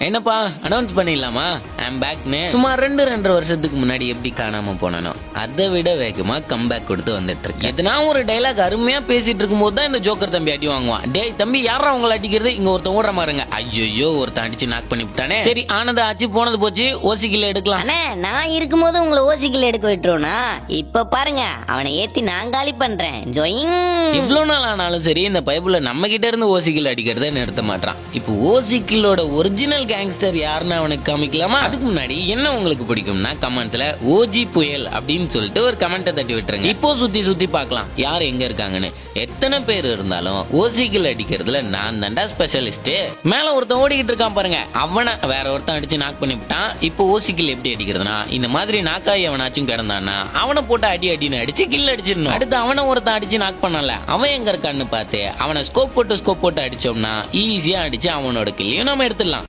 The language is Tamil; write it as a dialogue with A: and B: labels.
A: என்னப்பா அனௌன்ஸ் பண்ணிடலாமா? ஐம் பேக்னு. சுமார் 2.5 வருஷத்துக்கு முன்னாடி எப்படி காணாம போனனோ அதை விட வேகமா கம்பேக் கொடுத்து வந்துட்டு இருக்கு. எதனா ஒரு டைலாக் அருமையா பேசிட்டு இருக்கும் போது தான் இந்த ஜோக்கர் தம்பி அடி வாங்குவான். டேய் தம்பி, யாரா அவங்கள அடிக்கிறது? இங்க ஒருத்தன் ஓடுற மாருங்க. ஐயோ, ஒருத்தன் அடிச்சு நாக் பண்ணி விட்டானே. சரி, ஆனது ஆச்சு, போனது போச்சு. ஓசிக்கில எடுக்கலாம்.
B: அண்ணே, நான் இருக்கும்போது உங்களை ஓசிக்கில் எடுக்க விட்டுருவோனா? இப்ப பாருங்க, அவனை ஏத்தி நான் காலி பண்றேன். ஜொயிங்.
A: இவ்வளவு நாள் ஆனாலும் சரி, இந்த பைபிள்ல நம்ம கிட்ட இருந்து ஓசிக்கில் அடிக்கிறத நிறுத்த மாட்டான். இப்போ ஓசிக்கிலோட ஒரிஜினல் கேங்ஸ்டர் யாருன்னு அவனுக்கு காமிக்கலாமா? அதுக்கு முன்னாடி என்ன உங்களுக்கு பிடிக்கும்னா கமெண்ட்ல ஓஜி புயல் அப்படின்னு சொல்லிட்டு ஒரு கமெண்ட்டை தட்டி விட்டுருங்க. இப்போ சுத்தி சுத்தி பார்க்கலாம் யார் எங்க இருக்காங்கன்னு. எத்தனை பேர் இருந்தாலும் ஓசிக்கில் அடிக்கிறதுல நான் தான்டா ஸ்பெஷலிஸ்ட். மேல ஒருத்தன் ஓடிக்கிட்டு இருக்கான் பாருங்க, அவனை வேற ஒருத்தன் அடிச்சு நாக் பண்ணி விட்டான். இப்போ ஓசிக்கில் எப்படி அடிக்கிறதுனா, இந்த மாதிரி நாக்காய் அவனாச்சும் கிடந்தானா அவனை போட்டு அடி அடின்னு அடிச்சு கில் அடிச்சிடணும். அடுத்து அவனை ஒருத்தன் அடிச்சு நாக் பண்ணல, அவன் எங்க இருக்கான்னு பார்த்து அவனை ஸ்கோப் போட்டு அடிச்சோம்னா ஈஸியா அடிச்சு அவனோட கில்லையும் நம்ம எடுத்துடலாம்.